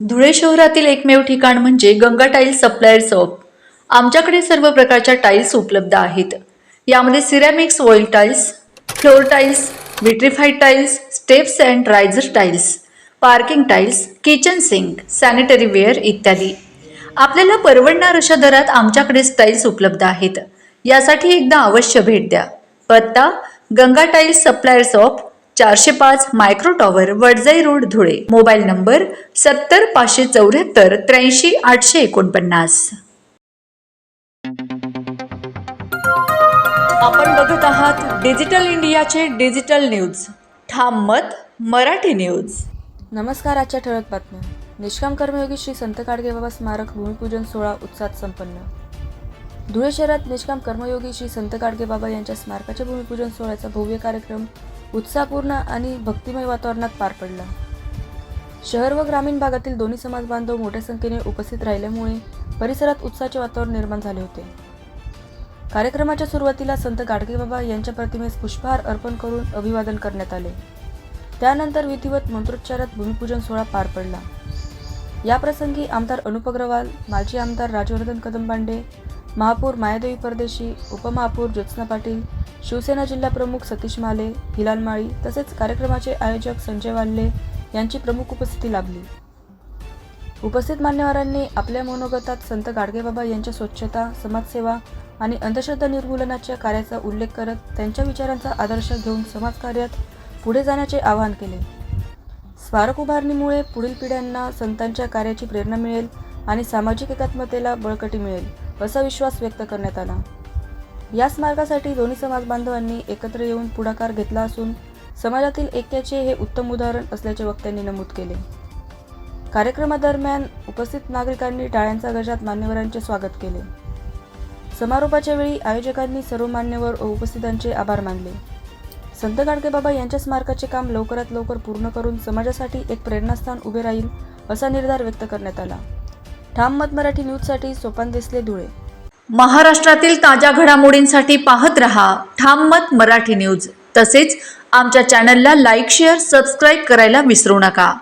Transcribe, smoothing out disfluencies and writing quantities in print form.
धुळे शहरातील एकमेव ठिकाण म्हणजे गंगा टाइल्स सप्लायर शॉप. आमच्याकडे सर्व प्रकारच्या टाइल्स उपलब्ध आहेत. यामध्ये ceramics, oil tiles, floor tiles, vitrified tiles, steps and riser tiles, parking tiles, kitchen sink, sanitary ware इत्यादी. आपल्याला परवडणार अशा दरात आमच्याकडे टाइल्स उपलब्ध आहेत. यासाठी एकदा अवश्य भेट द्या. पत्ता Ganga tiles supplier shop, 405 micro tower, Wadjai road, Dhule. Mobile number 70 574 83 849. आपण बघत आहात डिजिटल इंडियाचे डिजिटल न्यूज. ठाम मत मराठी न्यूज. नमस्कार. आजच्या ठळक बातम्या. निष्काम कर्मयोगी श्री संत गाडगेबाबा स्मारक भूमिपूजन सोहळा उत्साहात संपन्न. धुळे शहरात निष्काम कर्मयोगी श्री संत गाडगेबाबा यांच्या स्मारकाच्या भूमिपूजन सोहळ्याचा भव्य कार्यक्रम उत्साहपूर्ण आणि भक्तिमय वातावरणात पार पडला. शहर व ग्रामीण भागातील दोन्ही समाज बांधव मोठ्या संख्येने उपस्थित राहिल्यामुळे परिसरात उत्साहाचे वातावरण निर्माण झाले होते. कार्यक्रमाच्या सुरुवातीला संत गाडगेबाबा यांच्या प्रतिमेस पुष्पहार अर्पण करून अभिवादन करण्यात आले. त्यानंतर विधिवत मंत्रोच्चारात भूमिपूजन सोहळा पार पडला. याप्रसंगी आमदार अनुप अग्रवाल, माजी आमदार राजवर्धन कदमबांडे, महापौर मायादेवी परदेशी, उपमहापौर ज्योत्स्ना पाटील, शिवसेना जिल्हा प्रमुख सतीश माले, हिलाल माळी तसेच कार्यक्रमाचे आयोजक संजय वाल्ले यांची प्रमुख उपस्थिती लाभली. उपस्थित मान्यवरांनी आपल्या मनोगतात संत गाडगेबाबा यांच्या स्वच्छता, समाजसेवा आणि अंधश्रद्धा निर्मूलनाच्या कार्याचा उल्लेख करत त्यांच्या विचारांचा आदर्श घेऊन समाजकार्यात पुढे जाण्याचे आवाहन केले. स्मारक उभारणीमुळे पुढील पिढ्यांना संतांच्या कार्याची प्रेरणा मिळेल आणि सामाजिक एकात्मतेला बळकटी मिळेल असा विश्वास व्यक्त करण्यात आला. या स्मारकासाठी दोन्ही समाज बांधवांनी एकत्र येऊन पुढाकार घेतला असून समाजातील ऐक्याचे हे उत्तम उदाहरण असल्याचे वक्त्यांनी नमूद केले. कार्यक्रमादरम्यान उपस्थित नागरिकांनी टाळ्यांच्या गजरात मान्यवरांचे स्वागत केले. समारोपाच्या वेळी आयोजकांनी सर्व मान्यवर व उपस्थितांचे आभार मानले. संत गाडगेबाबा यांच्या स्मारकाचे काम लवकरात लवकर पूर्ण करून समाजासाठी एक प्रेरणास्थान उभे राहील असा निर्धार व्यक्त करण्यात आला. ठाम मत मराठी न्यूजसाठी सोपान देसले, धुळे. महाराष्ट्रातील ताज्या घडामोडींसाठी पाहत रहा ठाम मत मराठी न्यूज. तसेच आमच्या चॅनलला लाईक, शेअर, सबस्क्राईब करायला विसरू नका.